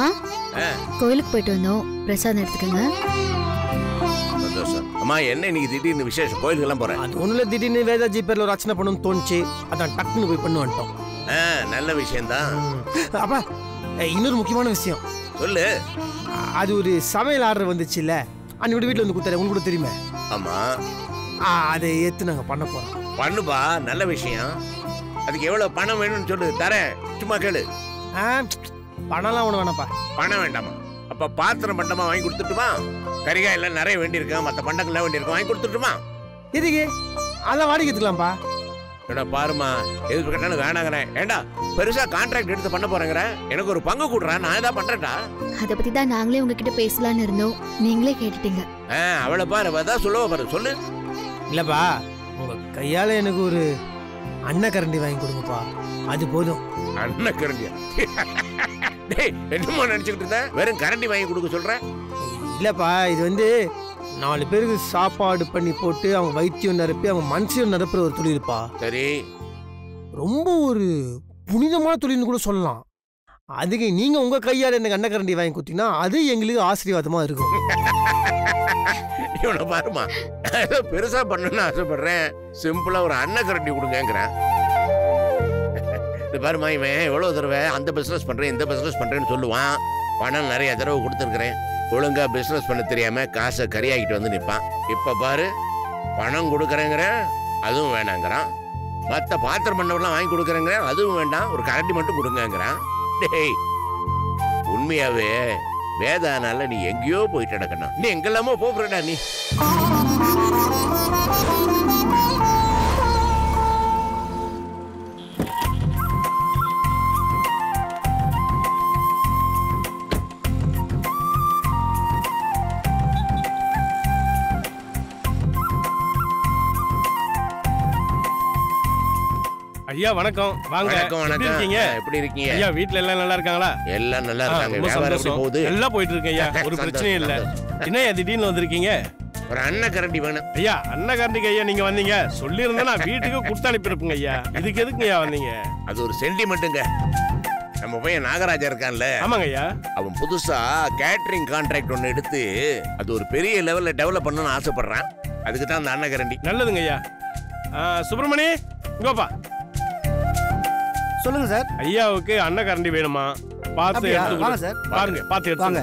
மாமா கோயிலுக்கு போயிட்டு வந்தோம், பிரசாதம் எடுத்துக்கங்க. சந்தோஷம். அம்மா என்ன இன்னைக்கு திடீர்னு விசேஷம்? கோயிலுக்கெல்லாம் போறேன். அது ஒண்ணுல திடீர்னு வேதாஜி பேர்ல ஒரு அர்ச்சனை பண்ணணும்னு தோணுச்சு, அதான் டக்குன்னு போய் பண்ணு வந்துட்டோம். நல்ல விஷயம்தான். அப்பா இன்னொரு முக்கியமான விஷயம் சொல்லு. அது ஒரு சமையல் ஆர்டர் வந்துச்சுல்ல, அன்னைக்கு வீட்டுல வந்து கொடுத்தாரு, உங்களுக்கு கூட தெரியுமே. ஆமா, அதை ஏத்து நாங்க பண்ண போறோம். பண்ணுப்பா, நல்ல விஷயம். அதுக்கு எவ்வளவு பணம் வேணும்னு சொல்லு, தரேன். சும்மா கேளு. பணம்லாம் ஒண்ணு வேணாப்பா. பணம் வேண்டாமா? அப்ப பாத்திரம் பண்டமா வாங்கி கொடுத்துட்டுமா? கறிகாய் எல்லாம் நிறைய வேண்டியிருக்கேன், மற்ற பண்டங்கள்லாம் வேண்டியிருக்கேன், வாங்கி கொடுத்துட்டுமா? இதுக்கு அதான் வாடகை எடுத்துக்கலாம்ப்பா. ஏடா பாருமா, எதுக்கு கேட்டாலும் வேணாங்கிறேன். ஏண்டா பெருசா கான்ட்ராக்ட் எடுத்து பண்ண போறேங்கிற, எனக்கு ஒரு பங்கு கொடுறேன், நான் ஏதாவது பண்றேன்டா. அதை பத்தி தான் நாங்களே உங்ககிட்ட பேசலாம்னு இருந்தோம், நீங்களே கேட்டுட்டீங்க. அவளை பாரு, அதான் சொல்லுவா பாரு, சொல்லு. இல்லப்பா, உங்க கையால எனக்கு ஒரு அன்ன கரண்டி வாங்கி கொடுங்கப்பா, அது போதும். அன்ன கரண்டியா? டேய், என்னமோ நினைச்சுக்கிட்டு இருந்த, வெறும் கரண்டி வாங்கி கொடுக்க சொல்றேன். இல்லப்பா, இது வந்து 4 பேருக்கு சாப்பாடு பண்ணி போட்டு அவங்க வைத்தியம் நிரப்பி அவங்க மனுஷன் நிரப்புற ஒரு தொழில்ப்பா. சரி, ரொம்ப ஒரு புனிதமான தொழில்னு கூட சொல்லலாம். அதுக்கு நீங்க உங்க கையால எனக்கு அன்னக்கரண்டி வாங்கி கொடுத்தீங்கன்னா அது எங்களுக்கு ஆசீர்வாதமா இருக்கும். இவனை பாருமா, ஏதோ பெருசா பண்ணணும்னு ஆசைப்படுறேன், சிம்பிளா ஒரு அன்ன கரண்டி கொடுங்கிறேன். இது பாருமா, இவன் எவ்வளவு தடவை அந்த பிசினஸ் பண்றேன் இந்த பிசினஸ் பண்றேன்னு சொல்லுவான். பணம் நிறைய தடவை கொடுத்துருக்கிறேன், ஒழுங்கா பிசினஸ் பண்ண தெரியாம காசை கரியாக்கிட்டு வந்து நிற்பான். இப்ப பாரு, பணம் கொடுக்குறேங்கிற அதுவும் வேணாங்கிறான், மற்ற பாத்திரம் பண்ணவெல்லாம் வாங்கி கொடுக்குறேங்கிற அதுவும் வேண்டாம், ஒரு கரண்டி மட்டும் கொடுங்கிறான். டேய், உண்மையாவே வேதானால நீ எங்கேயோ போயிட்டு நடக்கணும், நீ எங்கெல்லாமோ போறடா நீ. ஐயா வணக்கம். வாங்க. வணக்கம். எப்படி இருக்கீங்க ஐயா? வீட்ல எல்லாம் நல்லா இருக்காங்களா? எல்லாம் நல்லா இருக்காங்க. வியாபாரம் எப்படி போகுது? எல்லாம் போயிட்டு இருக்கு ஐயா, ஒரு பிரச்சனையும் இல்ல. என்ன திடீர்னு வந்திருக்கீங்க? ஒரு அன்ன கரண்டி வேணும் ஐயா. அன்ன கரண்டிக்கு ஐயா நீங்க வந்தீங்க, சொல்லி இருந்தா நான் வீட்டுக்கு கொடுத்து அனுப்பியிருப்பேங்க ஐயா. இதுக்கு எதுக்கு ஐயா வந்தீங்க? அது ஒரு சென்டிமெண்ட்டுங்க. நம்ம பையன் நாகராஜா இருக்கான்ல? ஆமாங்க ஐயா. அவன் புதுசா கேட்டரிங் கான்ட்ராக்ட் ஒன்னு எடுத்து அது ஒரு பெரிய லெவல்ல டெவலப் பண்ணணும்னு ஆசைப்படுறான். அதுக்கு தான் அந்த அன்ன கரண்டி. நல்லதுங்க ஐயா. சுப்பிரமணி, இங்கோப்பா. சொல்லுங்க சார். ஐயாவுக்கு அன்ன கரண்டி வேணுமா? பார்த்து எடுத்து வாங்க சார். பாருங்க, பார்த்து எடுத்து வாங்க.